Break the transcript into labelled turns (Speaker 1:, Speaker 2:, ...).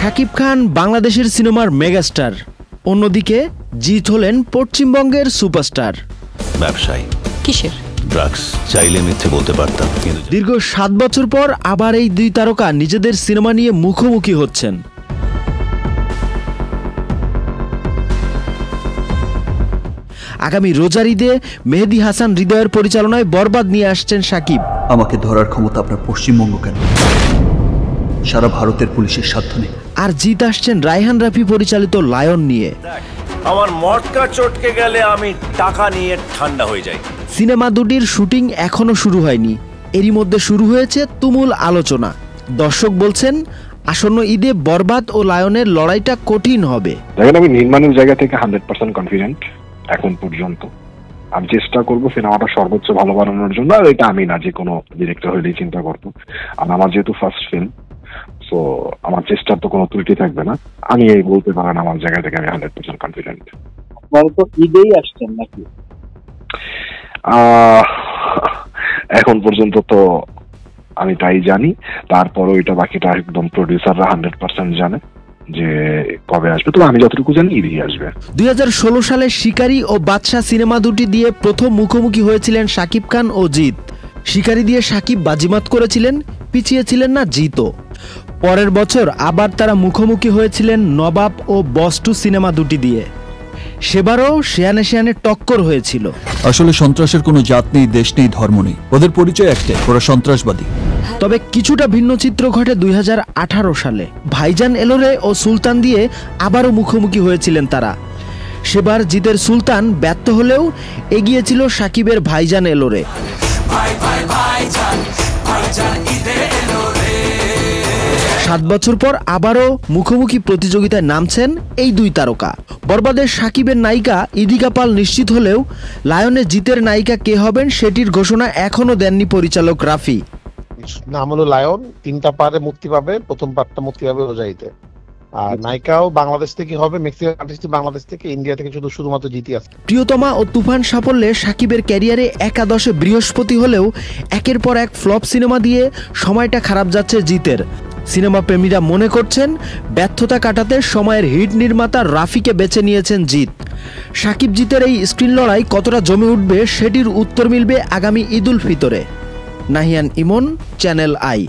Speaker 1: শাকিব খান বাংলাদেশের সিনেমার মেগাস্টার, অন্যদিকে জিৎ হলেন পশ্চিমবঙ্গের সুপারস্টার।
Speaker 2: ব্যবসায়ী
Speaker 3: কিসের?
Speaker 2: ড্রাগস। চাইলে মিথ্যে বলতে পারতাম, কিন্তু
Speaker 1: দীর্ঘ 7 বছর পর আবার এই দুই তারকা নিজেদের সিনেমা নিয়ে মুখোমুখি হচ্ছেন। আগামী রোজার ঈদে মেহেদী হাসান হৃদয়ের পরিচালনায় বরবাদ নিয়ে আসছেন শাকিব।
Speaker 4: আমাকে ধরার ক্ষমতা আপনার পশ্চিমবঙ্গ কেন, সারা ভারতের পুলিশের সাধ্য নেই।
Speaker 1: আর জিৎ আসছেন রায়হান রাফি পরিচালিত লায়ন নিয়ে।
Speaker 5: আমার মটকা চটকে গেলে আমি টাকা নিয়ে ঠান্ডা হয়ে যাই।
Speaker 1: সিনেমা দুটির শুটিং এখনো শুরু হয়নি, এরই মধ্যে শুরু হয়েছে তুমুল আলোচনা। দর্শক বলছেন আসন্ন ঈদে বরবাদ ও লায়নের লড়াইটা কঠিন হবে।
Speaker 6: দেখেন, আমি নির্মাণের জায়গা থেকে 100% কনফিডেন্ট। এখন পর্যন্ত আমি চেষ্টা করবো সিনেমাটা সর্বোচ্চ ভালো বানানোর জন্য। আর এটা আমি না, যে কোনো ডিরেক্টর হইলেই চিন্তা করতো। আর আমার যেহেতু ফার্স্ট ফিল্ম, সো আমার চেষ্টার তো কোনো ত্রুটি থাকবে না। আমি এই বলতে পারেন আমার জায়গা থেকে আমি 100% কনফিডেন্ট।
Speaker 7: আপনারা তো ঈদেই আসছেন নাকি?
Speaker 6: এখন পর্যন্ত তো আমি তাই জানি, তারপরও এটা বাকিটা একদম প্রডিউসাররা 100% জানে যে কবে আসবে। তবে আমি যতটুকু জানি ঈদেই আসবে।
Speaker 1: 2016 সালে শিকারী ও বাদশা সিনেমা দুটি দিয়ে প্রথম মুখোমুখি হয়েছিলেন শাকিব খান ও জিৎ। শিকারী দিয়ে শাকিব বাজিমাত করেছিলেন, পিছিয়ে ছিলেন না জিতও। পরের বছর আবার তারা মুখোমুখি হয়েছিলেন নবাব ও বস 2 সিনেমা দুটি দিয়ে। সেবারও শেয়ানে শেয়ানে টক্কর হয়েছিল।
Speaker 4: আসলে সন্ত্রাসের কোনো জাত নেই, দেশ নেই, ধর্ম নেই, ওদের পরিচয় একটাই, ওরা সন্ত্রাসবাদী।
Speaker 1: তবে কিছুটা ভিন্ন চিত্র ঘটে 2018 সালে। ভাইজান এলোরে ও সুলতান দিয়ে আবারও মুখোমুখি হয়েছিলেন তারা। সেবার জিতের সুলতান ব্যর্থ হলেও এগিয়েছিল শাকিবের ভাইজান এলোরে। 7 বছর পর আবারও মুখোমুখি প্রতিযোগিতায় নামছেন এই দুই তারকা। বরবাদের শাকিবের নায়িকা ইদিকা পাল নিশ্চিত হলেও লায়নে জিতের নায়িকা কে হবেন সেটির ঘোষণা এখনো দেননি পরিচালক রাফি।
Speaker 8: নাম হলো লায়ন, 3টা পার্টে মুক্তি পাবে। প্রথম পার্টটা মুক্তি পাবে রোজাইতে। আর নায়িকাও বাংলাদেশ থেকে হবে, মেক্সিকান আর্টিস্ট বাংলাদেশ থেকে, ইন্ডিয়া থেকে শুধুমাত্র জিতি আছে।
Speaker 1: প্রিয়তমা ও তুফান সাফল্যে শাকিবের ক্যারিয়ারে একাদশে বৃহস্পতি হলেও একের পর এক ফ্লপ সিনেমা দিয়ে সময়টা খারাপ যাচ্ছে জিতের। সিনেমা প্রেমীরা মনে করছেন ব্যর্থতা কাটাতে সময়ের হিট নির্মাতা রাফিকে বেছে নিয়েছেন জিৎ। শাকিব জিতের এই স্ক্রিন লড়াই কতটা জমে উঠবে সেটির উত্তর মিলবে আগামী ঈদুল ফিতরে। নাহিয়ান ইমন, চ্যানেল আই।